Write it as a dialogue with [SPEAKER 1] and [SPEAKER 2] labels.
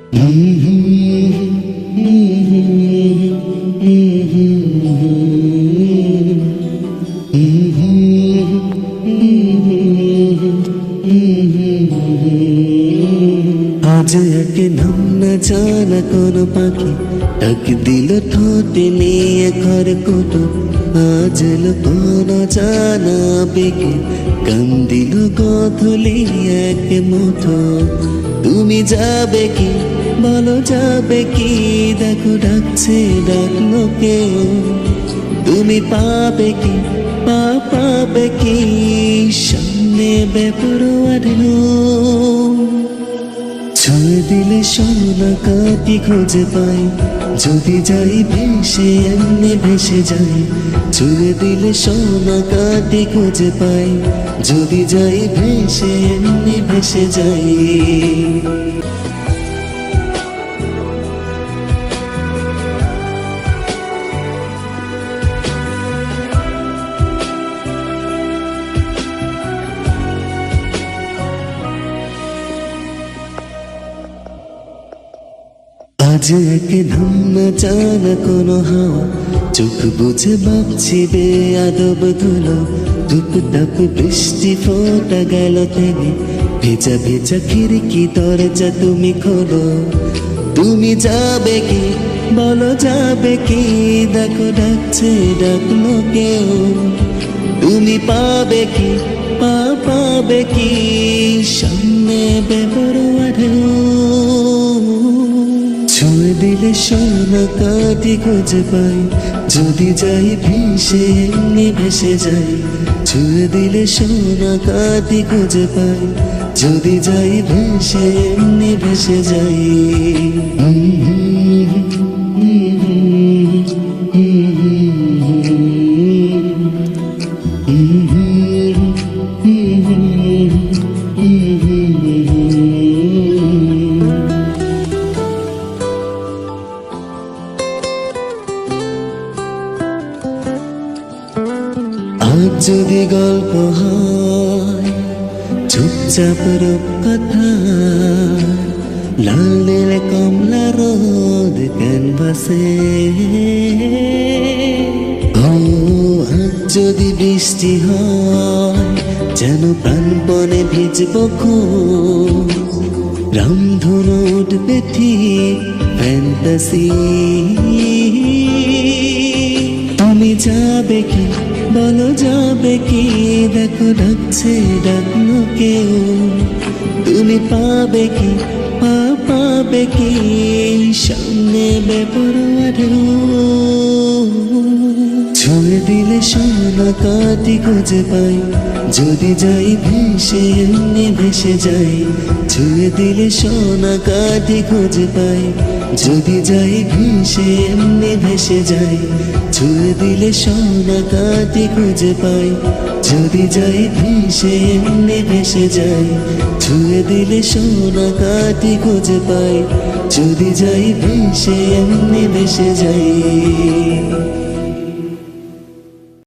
[SPEAKER 1] আজ একে নাম না জানা কোন পাখি ডাক দিল ঠোঁটে নিয়ে ঘর কোটো। আজ এলো কোন জানা বেগে গান দিল গধূলি এক মুঠো। তুমি যাবে কি বলো যাবে কি, দেখো ডাকছে ডাকলো কেউ। তুমি পাবে কি পাবে কি, সামনে বেপরোয়া ঢেউ। ছুঁয়ে দিলে সোনা কাটি খুঁজে পাই, যদি যাই ভেসে এমনি ভেসে যাই। ছুঁয়ে দিলে সোনা কাটি খুঁজে পাই, যদি যাই ভেসে এমনি ভেসে যাই। আজ একে নাম না জানা কোনো হাওয়া, চোখ বুঝে ভাবছি বেয়াদব ধুলো। টুপ টাপ বৃষ্টি ফোটা গেল থেমে, ভেজা ভেজা খিড়কি দরজা তুমি খোলো। তুমি যাবে কি বলো যাবে কি, দেখো ডাকছে ডাকলো কেউ। তুমি পাবে কি পাবে কি, সামনে বেপরোয়া ঢেউ। ছুঁয়ে দিলে সোনা কাটি খুঁজে পাই, যদি যাই ভেসে এমনি ভেসে যাই। ছুঁয়ে দিলে সোনা কাটি খুঁজে পাই, যদি যাই ভেসে এমনি ভেসে যাই। আজ যদি গল্প হয় চুপচাপ রূপকথা, লাল নীল কমলা রোদ ক্যানভাসে। আজ যদি বৃষ্টি হয় যেন প্রাণপণে ভিজব খুব। রামধনু উঠবে ঠিক ফ্যান্টাসি। তুমি যাবে কি বলো যাবে কি, দেখো ডাকছে ডাকলো কেউ। তুমি পাবে কি পাবে কি, সামনে বেপরোয়া ঢেউ। ছুঁয়ে দিলে সোনা কাটি খুঁজে পাই, যদি যাই ভেসে এমনি ভেসে যাই। ছুঁয়ে দিলে সোনা কাটি খুঁজে পাই, যদি যাই ভেসে এমনি ভেসে যাই। ছুঁয়ে দিলে সোনা কাটি খুঁজে পাই, যদি যাই ভেসে এমনি ভেসে যাই। ছুঁয়ে দিলে সোনা কাটি খুঁজে পাই, যদি যাই ভেসে এমনি ভেসে যাই।